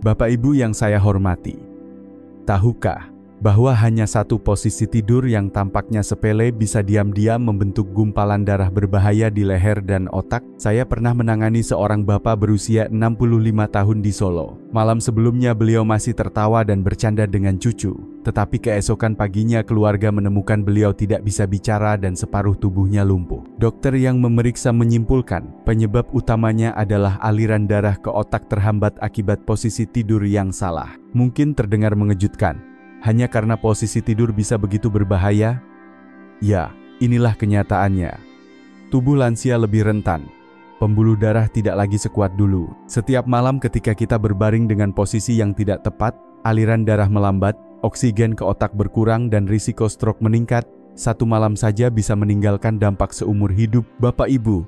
Bapak Ibu yang saya hormati, tahukah bahwa hanya satu posisi tidur yang tampaknya sepele bisa diam-diam membentuk gumpalan darah berbahaya di leher dan otak? Saya pernah menangani seorang bapak berusia 65 tahun di Solo. Malam sebelumnya beliau masih tertawa dan bercanda dengan cucu, tetapi keesokan paginya keluarga menemukan beliau tidak bisa bicara dan separuh tubuhnya lumpuh. Dokter yang memeriksa menyimpulkan penyebab utamanya adalah aliran darah ke otak terhambat akibat posisi tidur yang salah. Mungkin terdengar mengejutkan, hanya karena posisi tidur bisa begitu berbahaya? Ya, inilah kenyataannya. Tubuh lansia lebih rentan. Pembuluh darah tidak lagi sekuat dulu. Setiap malam ketika kita berbaring dengan posisi yang tidak tepat, aliran darah melambat, oksigen ke otak berkurang dan risiko stroke meningkat. Satu malam saja bisa meninggalkan dampak seumur hidup. Bapak Ibu,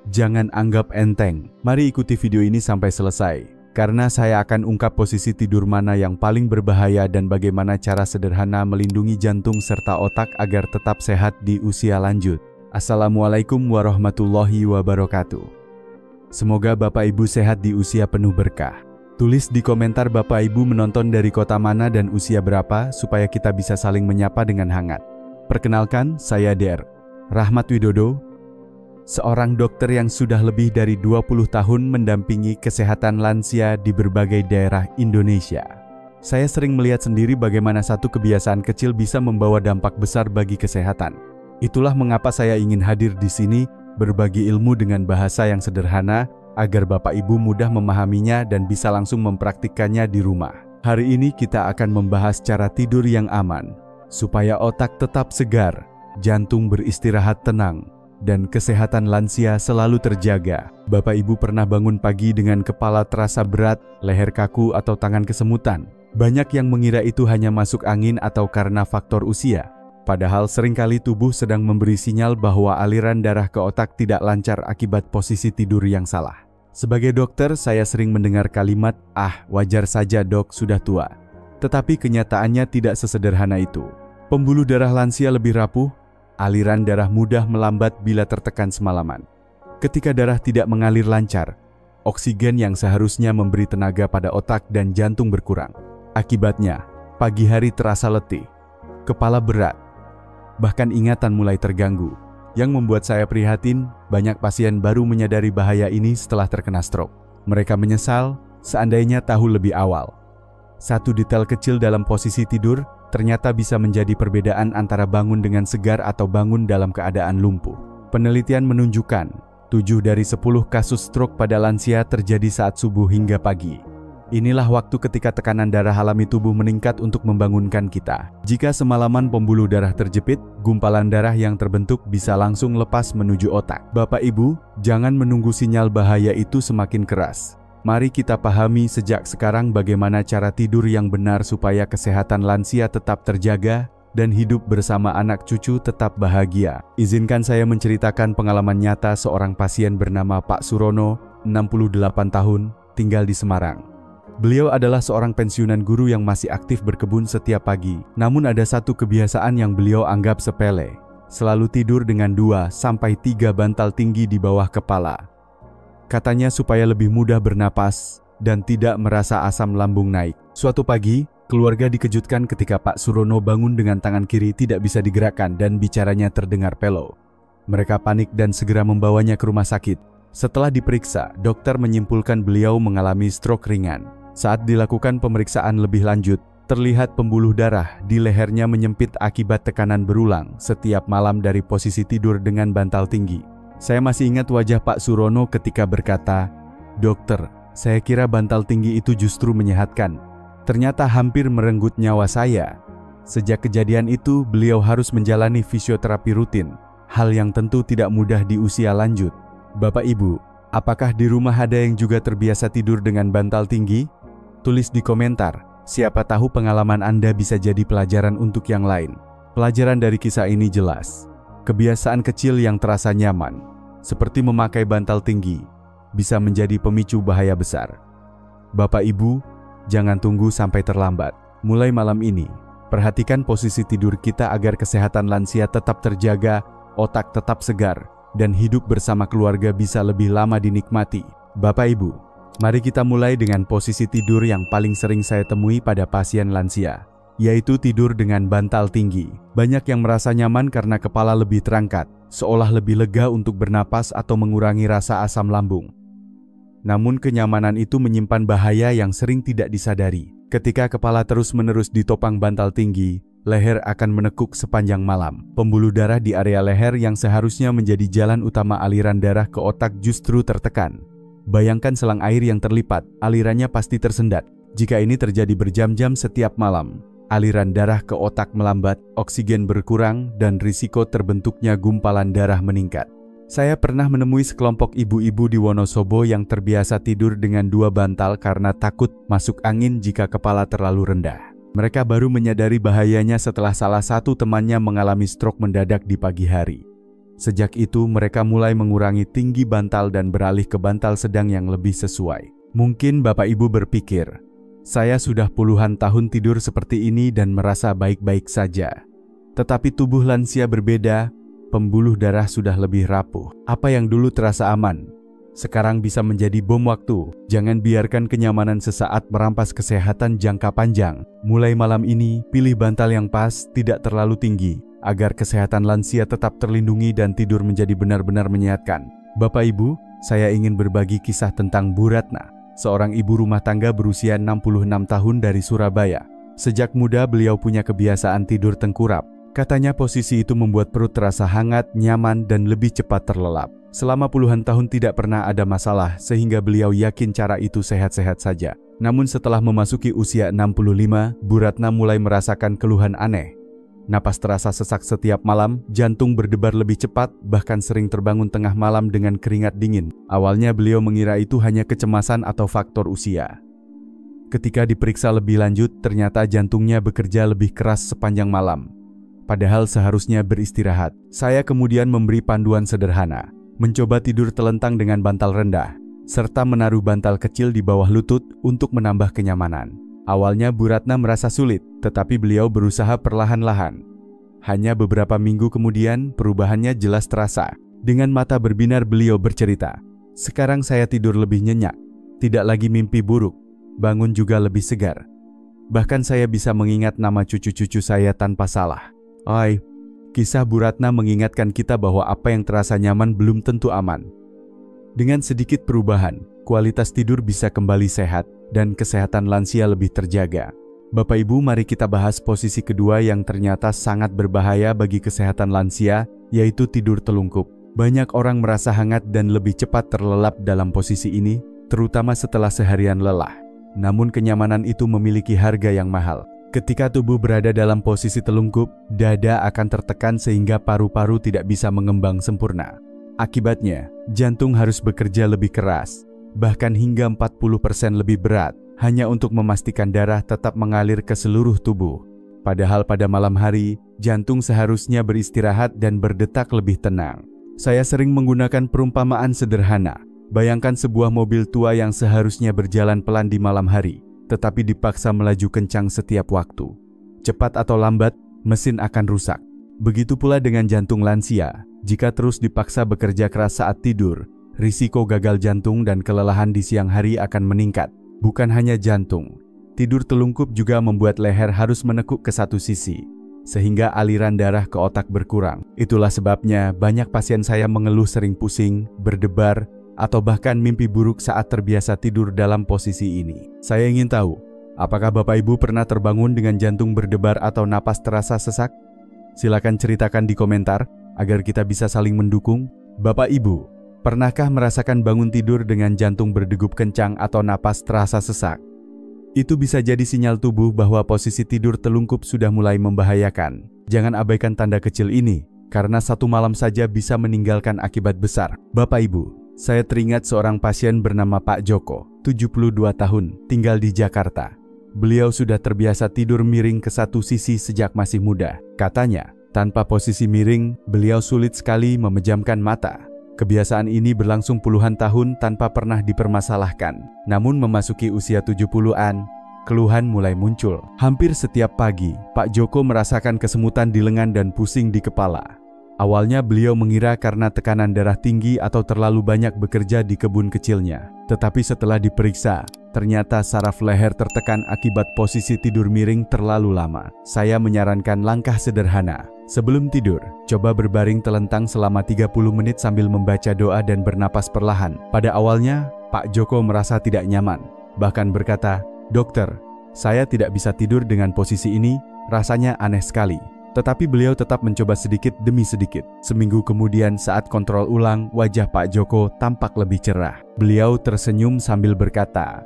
jangan anggap enteng. Mari ikuti video ini sampai selesai, karena saya akan ungkap posisi tidur mana yang paling berbahaya dan bagaimana cara sederhana melindungi jantung serta otak agar tetap sehat di usia lanjut. Assalamualaikum warahmatullahi wabarakatuh. Semoga Bapak Ibu sehat di usia penuh berkah. Tulis di komentar Bapak Ibu menonton dari kota mana dan usia berapa supaya kita bisa saling menyapa dengan hangat. Perkenalkan, saya Der Rahmat Widodo, seorang dokter yang sudah lebih dari 20 tahun mendampingi kesehatan lansia di berbagai daerah Indonesia. Saya sering melihat sendiri bagaimana satu kebiasaan kecil bisa membawa dampak besar bagi kesehatan. Itulah mengapa saya ingin hadir di sini, berbagi ilmu dengan bahasa yang sederhana, agar Bapak Ibu mudah memahaminya dan bisa langsung mempraktikkannya di rumah. Hari ini kita akan membahas cara tidur yang aman, supaya otak tetap segar, jantung beristirahat tenang, dan kesehatan lansia selalu terjaga. Bapak Ibu pernah bangun pagi dengan kepala terasa berat, leher kaku atau tangan kesemutan? Banyak yang mengira itu hanya masuk angin atau karena faktor usia. Padahal seringkali tubuh sedang memberi sinyal bahwa aliran darah ke otak tidak lancar akibat posisi tidur yang salah. Sebagai dokter, saya sering mendengar kalimat, wajar saja dok, sudah tua. Tetapi kenyataannya tidak sesederhana itu. Pembuluh darah lansia lebih rapuh, aliran darah mudah melambat bila tertekan semalaman. Ketika darah tidak mengalir lancar, oksigen yang seharusnya memberi tenaga pada otak dan jantung berkurang. Akibatnya, pagi hari terasa letih, kepala berat, bahkan ingatan mulai terganggu. Yang membuat saya prihatin, banyak pasien baru menyadari bahaya ini setelah terkena stroke. Mereka menyesal seandainya tahu lebih awal. Satu detail kecil dalam posisi tidur ternyata bisa menjadi perbedaan antara bangun dengan segar atau bangun dalam keadaan lumpuh. Penelitian menunjukkan, 7 dari 10 kasus stroke pada lansia terjadi saat subuh hingga pagi. Inilah waktu ketika tekanan darah alami tubuh meningkat untuk membangunkan kita. Jika semalaman pembuluh darah terjepit, gumpalan darah yang terbentuk bisa langsung lepas menuju otak. Bapak Ibu, jangan menunggu sinyal bahaya itu semakin keras. Mari kita pahami sejak sekarang bagaimana cara tidur yang benar supaya kesehatan lansia tetap terjaga dan hidup bersama anak cucu tetap bahagia. Izinkan saya menceritakan pengalaman nyata seorang pasien bernama Pak Surono, 68 tahun, tinggal di Semarang. Beliau adalah seorang pensiunan guru yang masih aktif berkebun setiap pagi. Namun ada satu kebiasaan yang beliau anggap sepele. Selalu tidur dengan 2-3 bantal tinggi di bawah kepala. Katanya supaya lebih mudah bernapas dan tidak merasa asam lambung naik. Suatu pagi, keluarga dikejutkan ketika Pak Surono bangun dengan tangan kiri tidak bisa digerakkan dan bicaranya terdengar pelo. Mereka panik dan segera membawanya ke rumah sakit. Setelah diperiksa, dokter menyimpulkan beliau mengalami stroke ringan. Saat dilakukan pemeriksaan lebih lanjut, terlihat pembuluh darah di lehernya menyempit akibat tekanan berulang setiap malam dari posisi tidur dengan bantal tinggi. Saya masih ingat wajah Pak Surono ketika berkata, "Dokter, saya kira bantal tinggi itu justru menyehatkan. Ternyata hampir merenggut nyawa saya." Sejak kejadian itu, beliau harus menjalani fisioterapi rutin, hal yang tentu tidak mudah di usia lanjut. Bapak Ibu, apakah di rumah ada yang juga terbiasa tidur dengan bantal tinggi? Tulis di komentar, siapa tahu pengalaman Anda bisa jadi pelajaran untuk yang lain. Pelajaran dari kisah ini jelas. Kebiasaan kecil yang terasa nyaman, seperti memakai bantal tinggi, bisa menjadi pemicu bahaya besar. Bapak Ibu, jangan tunggu sampai terlambat. Mulai malam ini, perhatikan posisi tidur kita agar kesehatan lansia tetap terjaga, otak tetap segar, dan hidup bersama keluarga bisa lebih lama dinikmati. Bapak Ibu, Mari kita mulai dengan posisi tidur yang paling sering saya temui pada pasien lansia, yaitu tidur dengan bantal tinggi. Banyak yang merasa nyaman karena kepala lebih terangkat, seolah lebih lega untuk bernapas atau mengurangi rasa asam lambung. Namun kenyamanan itu menyimpan bahaya yang sering tidak disadari. Ketika kepala terus-menerus ditopang bantal tinggi, leher akan menekuk sepanjang malam. Pembuluh darah di area leher yang seharusnya menjadi jalan utama aliran darah ke otak justru tertekan. Bayangkan selang air yang terlipat, alirannya pasti tersendat. Jika ini terjadi berjam-jam setiap malam, aliran darah ke otak melambat, oksigen berkurang, dan risiko terbentuknya gumpalan darah meningkat. Saya pernah menemui sekelompok ibu-ibu di Wonosobo yang terbiasa tidur dengan 2 bantal karena takut masuk angin jika kepala terlalu rendah. Mereka baru menyadari bahayanya setelah salah satu temannya mengalami stroke mendadak di pagi hari. Sejak itu mereka mulai mengurangi tinggi bantal dan beralih ke bantal sedang yang lebih sesuai. Mungkin Bapak Ibu berpikir, saya sudah puluhan tahun tidur seperti ini dan merasa baik-baik saja. Tetapi tubuh lansia berbeda, pembuluh darah sudah lebih rapuh. Apa yang dulu terasa aman, sekarang bisa menjadi bom waktu. Jangan biarkan kenyamanan sesaat merampas kesehatan jangka panjang. Mulai malam ini, pilih bantal yang pas, tidak terlalu tinggi, agar kesehatan lansia tetap terlindungi dan tidur menjadi benar-benar menyehatkan. Bapak Ibu, saya ingin berbagi kisah tentang Bu Ratna, seorang ibu rumah tangga berusia 66 tahun dari Surabaya. Sejak muda beliau punya kebiasaan tidur tengkurap. Katanya posisi itu membuat perut terasa hangat, nyaman, dan lebih cepat terlelap. Selama puluhan tahun tidak pernah ada masalah, sehingga beliau yakin cara itu sehat-sehat saja. Namun setelah memasuki usia 65, Bu Ratna mulai merasakan keluhan aneh. Napas terasa sesak setiap malam, jantung berdebar lebih cepat, bahkan sering terbangun tengah malam dengan keringat dingin. Awalnya beliau mengira itu hanya kecemasan atau faktor usia. Ketika diperiksa lebih lanjut, ternyata jantungnya bekerja lebih keras sepanjang malam. Padahal seharusnya beristirahat. Saya kemudian memberi panduan sederhana. Mencoba tidur telentang dengan bantal rendah, serta menaruh bantal kecil di bawah lutut untuk menambah kenyamanan. Awalnya Bu Ratna merasa sulit, tetapi beliau berusaha perlahan-lahan. Hanya beberapa minggu kemudian, perubahannya jelas terasa. Dengan mata berbinar beliau bercerita, "Sekarang saya tidur lebih nyenyak, tidak lagi mimpi buruk, bangun juga lebih segar. Bahkan saya bisa mengingat nama cucu-cucu saya tanpa salah." Oi, kisah Bu Ratna mengingatkan kita bahwa apa yang terasa nyaman belum tentu aman. Dengan sedikit perubahan, kualitas tidur bisa kembali sehat, dan kesehatan lansia lebih terjaga. Bapak Ibu, mari kita bahas posisi kedua yang ternyata sangat berbahaya bagi kesehatan lansia, yaitu tidur telungkup. Banyak orang merasa hangat dan lebih cepat terlelap dalam posisi ini, terutama setelah seharian lelah. Namun kenyamanan itu memiliki harga yang mahal. Ketika tubuh berada dalam posisi telungkup, dada akan tertekan sehingga paru-paru tidak bisa mengembang sempurna. Akibatnya, jantung harus bekerja lebih keras, bahkan hingga 40% lebih berat, hanya untuk memastikan darah tetap mengalir ke seluruh tubuh. Padahal pada malam hari, jantung seharusnya beristirahat dan berdetak lebih tenang. Saya sering menggunakan perumpamaan sederhana. Bayangkan sebuah mobil tua yang seharusnya berjalan pelan di malam hari, tetapi dipaksa melaju kencang setiap waktu. Cepat atau lambat, mesin akan rusak. Begitu pula dengan jantung lansia. Jika terus dipaksa bekerja keras saat tidur, risiko gagal jantung dan kelelahan di siang hari akan meningkat. Bukan hanya jantung, tidur telungkup juga membuat leher harus menekuk ke satu sisi, sehingga aliran darah ke otak berkurang. Itulah sebabnya banyak pasien saya mengeluh sering pusing, berdebar, atau bahkan mimpi buruk saat terbiasa tidur dalam posisi ini. Saya ingin tahu, apakah Bapak Ibu pernah terbangun dengan jantung berdebar atau napas terasa sesak? Silakan ceritakan di komentar, agar kita bisa saling mendukung. Bapak Ibu, pernahkah merasakan bangun tidur dengan jantung berdegup kencang atau napas terasa sesak? Itu bisa jadi sinyal tubuh bahwa posisi tidur telungkup sudah mulai membahayakan. Jangan abaikan tanda kecil ini, karena satu malam saja bisa meninggalkan akibat besar. Bapak Ibu, saya teringat seorang pasien bernama Pak Joko, 72 tahun, tinggal di Jakarta. Beliau sudah terbiasa tidur miring ke satu sisi sejak masih muda. Katanya, tanpa posisi miring, beliau sulit sekali memejamkan mata. Kebiasaan ini berlangsung puluhan tahun tanpa pernah dipermasalahkan. Namun memasuki usia 70-an, keluhan mulai muncul. Hampir setiap pagi, Pak Joko merasakan kesemutan di lengan dan pusing di kepala. Awalnya beliau mengira karena tekanan darah tinggi atau terlalu banyak bekerja di kebun kecilnya. Tetapi setelah diperiksa, ternyata saraf leher tertekan akibat posisi tidur miring terlalu lama. Saya menyarankan langkah sederhana. Sebelum tidur, coba berbaring telentang selama 30 menit sambil membaca doa dan bernapas perlahan. Pada awalnya, Pak Joko merasa tidak nyaman. Bahkan berkata, "Dokter, saya tidak bisa tidur dengan posisi ini, rasanya aneh sekali." Tetapi beliau tetap mencoba sedikit demi sedikit. Seminggu kemudian saat kontrol ulang, wajah Pak Joko tampak lebih cerah. Beliau tersenyum sambil berkata,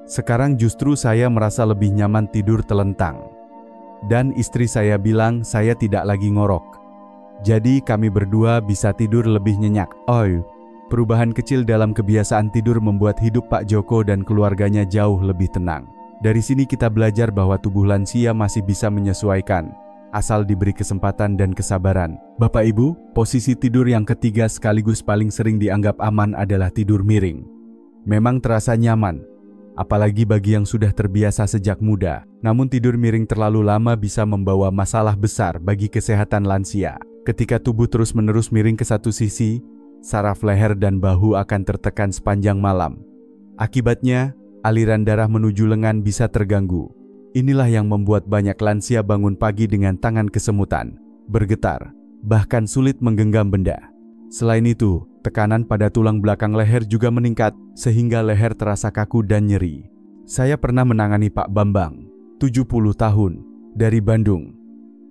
"Sekarang justru saya merasa lebih nyaman tidur telentang." Dan istri saya bilang saya tidak lagi ngorok. Jadi kami berdua bisa tidur lebih nyenyak. Perubahan kecil dalam kebiasaan tidur membuat hidup Pak Joko dan keluarganya jauh lebih tenang. Dari sini kita belajar bahwa tubuh lansia masih bisa menyesuaikan, asal diberi kesempatan dan kesabaran. Bapak Ibu, posisi tidur yang ketiga sekaligus paling sering dianggap aman adalah tidur miring. Memang terasa nyaman, apalagi bagi yang sudah terbiasa sejak muda. Namun tidur miring terlalu lama bisa membawa masalah besar bagi kesehatan lansia. Ketika tubuh terus-menerus miring ke satu sisi, saraf leher dan bahu akan tertekan sepanjang malam. Akibatnya, aliran darah menuju lengan bisa terganggu. Inilah yang membuat banyak lansia bangun pagi dengan tangan kesemutan, bergetar, bahkan sulit menggenggam benda. Selain itu, tekanan pada tulang belakang leher juga meningkat, sehingga leher terasa kaku dan nyeri. Saya pernah menangani Pak Bambang, 70 tahun, dari Bandung.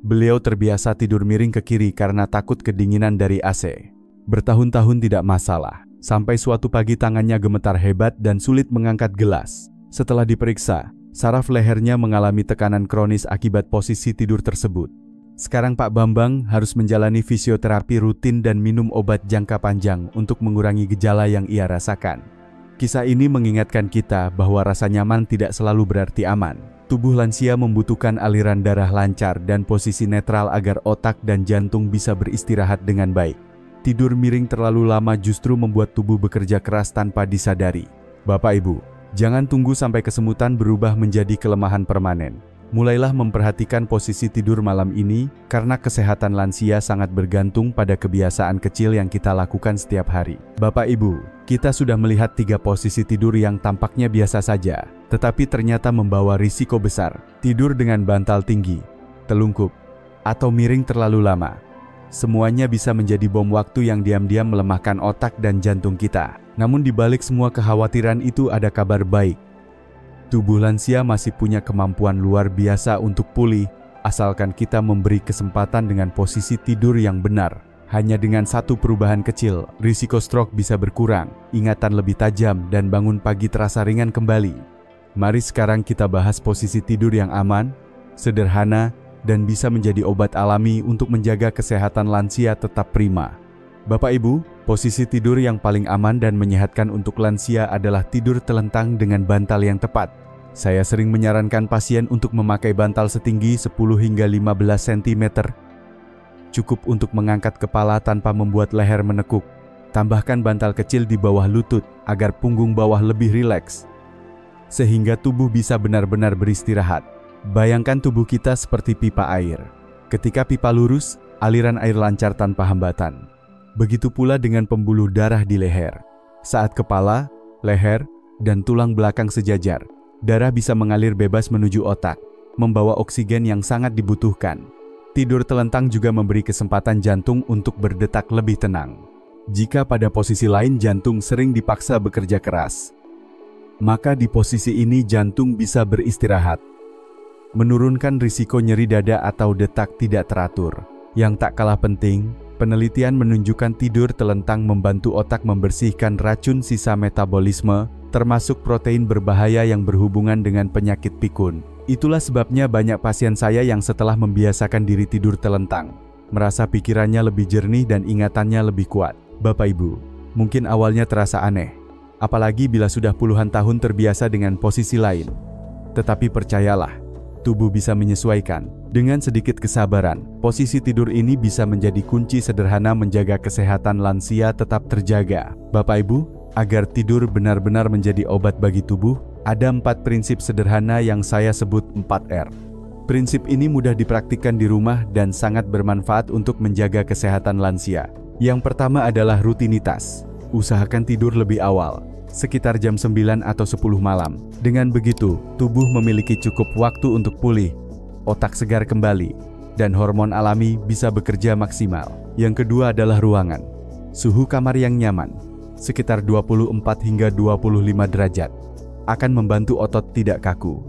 Beliau terbiasa tidur miring ke kiri karena takut kedinginan dari AC. Bertahun-tahun tidak masalah, sampai suatu pagi tangannya gemetar hebat dan sulit mengangkat gelas. Setelah diperiksa, saraf lehernya mengalami tekanan kronis akibat posisi tidur tersebut. Sekarang Pak Bambang harus menjalani fisioterapi rutin dan minum obat jangka panjang untuk mengurangi gejala yang ia rasakan. Kisah ini mengingatkan kita bahwa rasa nyaman tidak selalu berarti aman. Tubuh lansia membutuhkan aliran darah lancar dan posisi netral agar otak dan jantung bisa beristirahat dengan baik. Tidur miring terlalu lama justru membuat tubuh bekerja keras tanpa disadari. Bapak Ibu, jangan tunggu sampai kesemutan berubah menjadi kelemahan permanen. Mulailah memperhatikan posisi tidur malam ini, karena kesehatan lansia sangat bergantung pada kebiasaan kecil yang kita lakukan setiap hari. Bapak Ibu, kita sudah melihat 3 posisi tidur yang tampaknya biasa saja, tetapi ternyata membawa risiko besar. Tidur dengan bantal tinggi, telungkup, atau miring terlalu lama. Semuanya bisa menjadi bom waktu yang diam-diam melemahkan otak dan jantung kita. Namun di balik semua kekhawatiran itu ada kabar baik. Tubuh lansia masih punya kemampuan luar biasa untuk pulih, asalkan kita memberi kesempatan dengan posisi tidur yang benar. Hanya dengan satu perubahan kecil, risiko stroke bisa berkurang, ingatan lebih tajam, dan bangun pagi terasa ringan kembali. Mari sekarang kita bahas posisi tidur yang aman, sederhana, dan bisa menjadi obat alami untuk menjaga kesehatan lansia tetap prima. Bapak Ibu, posisi tidur yang paling aman dan menyehatkan untuk lansia adalah tidur telentang dengan bantal yang tepat. Saya sering menyarankan pasien untuk memakai bantal setinggi 10 hingga 15 cm. Cukup untuk mengangkat kepala tanpa membuat leher menekuk. Tambahkan bantal kecil di bawah lutut agar punggung bawah lebih rileks, sehingga tubuh bisa benar-benar beristirahat. Bayangkan tubuh kita seperti pipa air. Ketika pipa lurus, aliran air lancar tanpa hambatan. Begitu pula dengan pembuluh darah di leher. Saat kepala, leher, dan tulang belakang sejajar, darah bisa mengalir bebas menuju otak, membawa oksigen yang sangat dibutuhkan. Tidur telentang juga memberi kesempatan jantung untuk berdetak lebih tenang. Jika pada posisi lain jantung sering dipaksa bekerja keras, maka di posisi ini jantung bisa beristirahat, menurunkan risiko nyeri dada atau detak tidak teratur. Yang tak kalah penting, penelitian menunjukkan tidur telentang membantu otak membersihkan racun sisa metabolisme, termasuk protein berbahaya yang berhubungan dengan penyakit pikun. Itulah sebabnya banyak pasien saya yang setelah membiasakan diri tidur telentang, merasa pikirannya lebih jernih dan ingatannya lebih kuat. Bapak Ibu, mungkin awalnya terasa aneh, apalagi bila sudah puluhan tahun terbiasa dengan posisi lain. Tetapi percayalah, tubuh bisa menyesuaikan. Dengan sedikit kesabaran, posisi tidur ini bisa menjadi kunci sederhana menjaga kesehatan lansia tetap terjaga. Bapak Ibu, agar tidur benar-benar menjadi obat bagi tubuh, ada 4 prinsip sederhana yang saya sebut 4R. Prinsip ini mudah dipraktikkan di rumah dan sangat bermanfaat untuk menjaga kesehatan lansia. Yang pertama adalah rutinitas. Usahakan tidur lebih awal. sekitar jam 9 atau 10 malam. Dengan begitu, tubuh memiliki cukup waktu untuk pulih, otak segar kembali, dan hormon alami bisa bekerja maksimal. Yang kedua adalah ruangan. Suhu kamar yang nyaman, sekitar 24 hingga 25 derajat, akan membantu otot tidak kaku.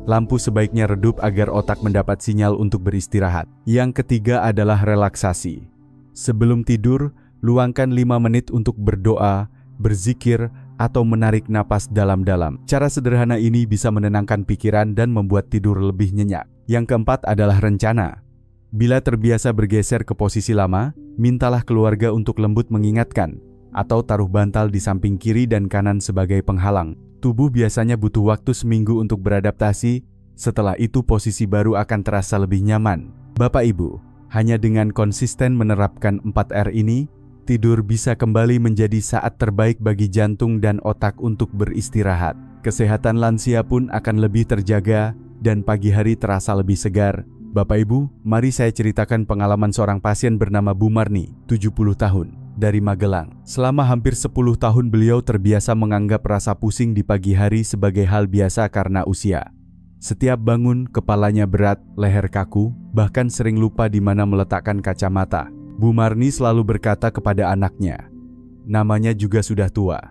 Lampu sebaiknya redup agar otak mendapat sinyal untuk beristirahat. Yang ketiga adalah relaksasi. Sebelum tidur, luangkan 5 menit untuk berdoa, berzikir, atau menarik napas dalam-dalam. Cara sederhana ini bisa menenangkan pikiran dan membuat tidur lebih nyenyak. Yang keempat adalah rencana. Bila terbiasa bergeser ke posisi lama, mintalah keluarga untuk lembut mengingatkan, atau taruh bantal di samping kiri dan kanan sebagai penghalang. Tubuh biasanya butuh waktu seminggu untuk beradaptasi, setelah itu posisi baru akan terasa lebih nyaman. Bapak Ibu, hanya dengan konsisten menerapkan 4R ini, tidur bisa kembali menjadi saat terbaik bagi jantung dan otak untuk beristirahat. Kesehatan lansia pun akan lebih terjaga, dan pagi hari terasa lebih segar. Bapak Ibu, mari saya ceritakan pengalaman seorang pasien bernama Bu Marni, 70 tahun. Dari Magelang. Selama hampir 10 tahun beliau terbiasa menganggap rasa pusing di pagi hari sebagai hal biasa karena usia. Setiap bangun, kepalanya berat, leher kaku, bahkan sering lupa di mana meletakkan kacamata. Bu Marni selalu berkata kepada anaknya, namanya juga sudah tua.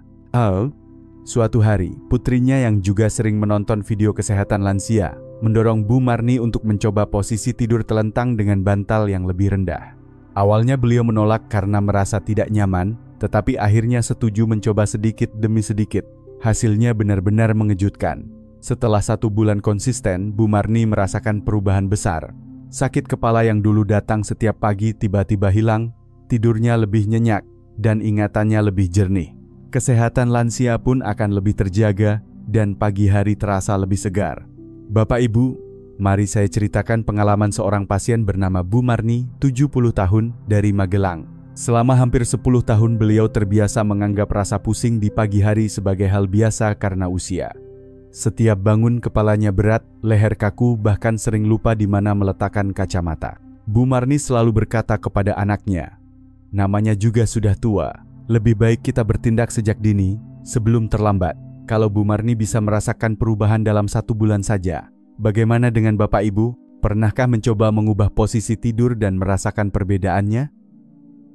Suatu hari, putrinya yang juga sering menonton video kesehatan lansia, mendorong Bu Marni untuk mencoba posisi tidur telentang dengan bantal yang lebih rendah. Awalnya beliau menolak karena merasa tidak nyaman, tetapi akhirnya setuju mencoba sedikit demi sedikit. Hasilnya benar-benar mengejutkan. Setelah 1 bulan konsisten, Bu Marni merasakan perubahan besar. Sakit kepala yang dulu datang setiap pagi tiba-tiba hilang, tidurnya lebih nyenyak, dan ingatannya lebih jernih. Kesehatan lansia pun akan lebih terjaga, dan pagi hari terasa lebih segar. Bapak Ibu, mari saya ceritakan pengalaman seorang pasien bernama Bu Marni, 70 tahun, dari Magelang. Selama hampir 10 tahun beliau terbiasa menganggap rasa pusing di pagi hari sebagai hal biasa karena usia. Setiap bangun kepalanya berat, leher kaku, bahkan sering lupa di mana meletakkan kacamata. Bu Marni selalu berkata kepada anaknya, namanya juga sudah tua, lebih baik kita bertindak sejak dini, sebelum terlambat. Kalau Bu Marni bisa merasakan perubahan dalam 1 bulan saja, bagaimana dengan Bapak Ibu? Pernahkah mencoba mengubah posisi tidur dan merasakan perbedaannya?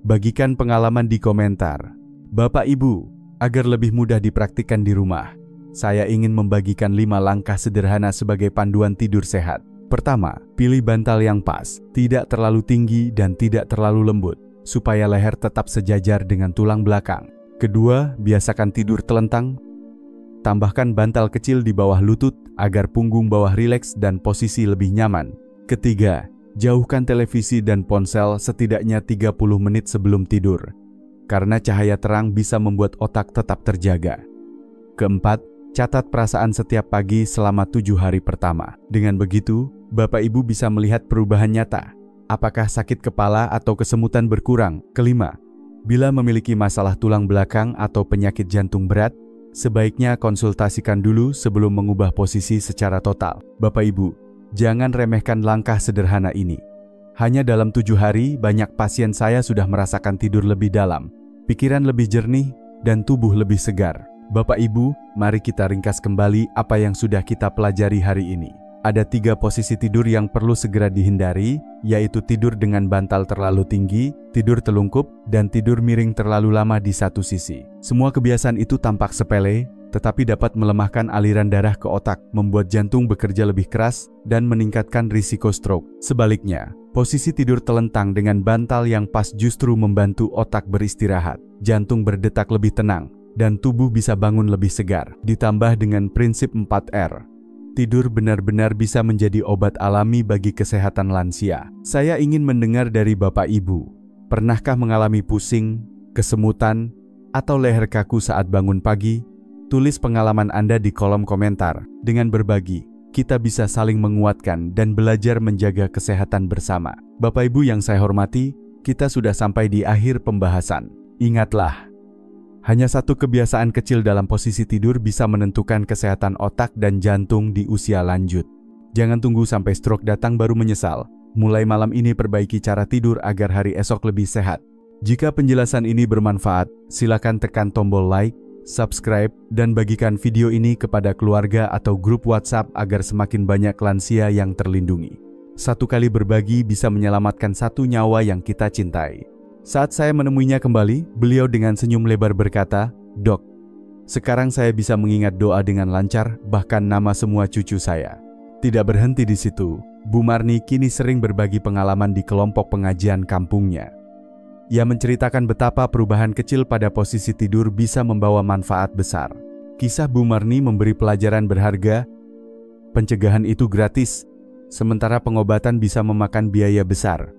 Bagikan pengalaman di komentar. Bapak Ibu, agar lebih mudah dipraktikkan di rumah, saya ingin membagikan 5 langkah sederhana sebagai panduan tidur sehat. Pertama, pilih bantal yang pas, tidak terlalu tinggi dan tidak terlalu lembut, supaya leher tetap sejajar dengan tulang belakang. Kedua, biasakan tidur telentang. Tambahkan bantal kecil di bawah lutut agar punggung bawah rileks dan posisi lebih nyaman. Ketiga, jauhkan televisi dan ponsel setidaknya 30 menit sebelum tidur, karena cahaya terang bisa membuat otak tetap terjaga. Keempat, catat perasaan setiap pagi selama 7 hari pertama. Dengan begitu, Bapak Ibu bisa melihat perubahan nyata. Apakah sakit kepala atau kesemutan berkurang? Kelima, bila memiliki masalah tulang belakang atau penyakit jantung berat, sebaiknya konsultasikan dulu sebelum mengubah posisi secara total. Bapak Ibu, jangan remehkan langkah sederhana ini. Hanya dalam 7 hari, banyak pasien saya sudah merasakan tidur lebih dalam, pikiran lebih jernih, dan tubuh lebih segar. Bapak Ibu, mari kita ringkas kembali apa yang sudah kita pelajari hari ini. Ada 3 posisi tidur yang perlu segera dihindari, yaitu tidur dengan bantal terlalu tinggi, tidur telungkup, dan tidur miring terlalu lama di satu sisi. Semua kebiasaan itu tampak sepele, tetapi dapat melemahkan aliran darah ke otak, membuat jantung bekerja lebih keras, dan meningkatkan risiko stroke. Sebaliknya, posisi tidur telentang dengan bantal yang pas justru membantu otak beristirahat, jantung berdetak lebih tenang, dan tubuh bisa bangun lebih segar. Ditambah dengan prinsip 4R, tidur benar-benar bisa menjadi obat alami bagi kesehatan lansia. Saya ingin mendengar dari Bapak Ibu, pernahkah mengalami pusing, kesemutan, atau leher kaku saat bangun pagi? Tulis pengalaman Anda di kolom komentar. Dengan berbagi, kita bisa saling menguatkan dan belajar menjaga kesehatan bersama. Bapak Ibu yang saya hormati, kita sudah sampai di akhir pembahasan. Ingatlah, hanya satu kebiasaan kecil dalam posisi tidur bisa menentukan kesehatan otak dan jantung di usia lanjut. Jangan tunggu sampai stroke datang baru menyesal. Mulai malam ini perbaiki cara tidur agar hari esok lebih sehat. Jika penjelasan ini bermanfaat, silakan tekan tombol like, subscribe, dan bagikan video ini kepada keluarga atau grup WhatsApp agar semakin banyak lansia yang terlindungi. Satu kali berbagi bisa menyelamatkan satu nyawa yang kita cintai. Saat saya menemuinya kembali, beliau dengan senyum lebar berkata, "Dok, sekarang saya bisa mengingat doa dengan lancar, bahkan nama semua cucu saya." Tidak berhenti di situ, Bu Marni kini sering berbagi pengalaman di kelompok pengajian kampungnya. Ia menceritakan betapa perubahan kecil pada posisi tidur bisa membawa manfaat besar. Kisah Bu Marni memberi pelajaran berharga. Pencegahan itu gratis, sementara pengobatan bisa memakan biaya besar.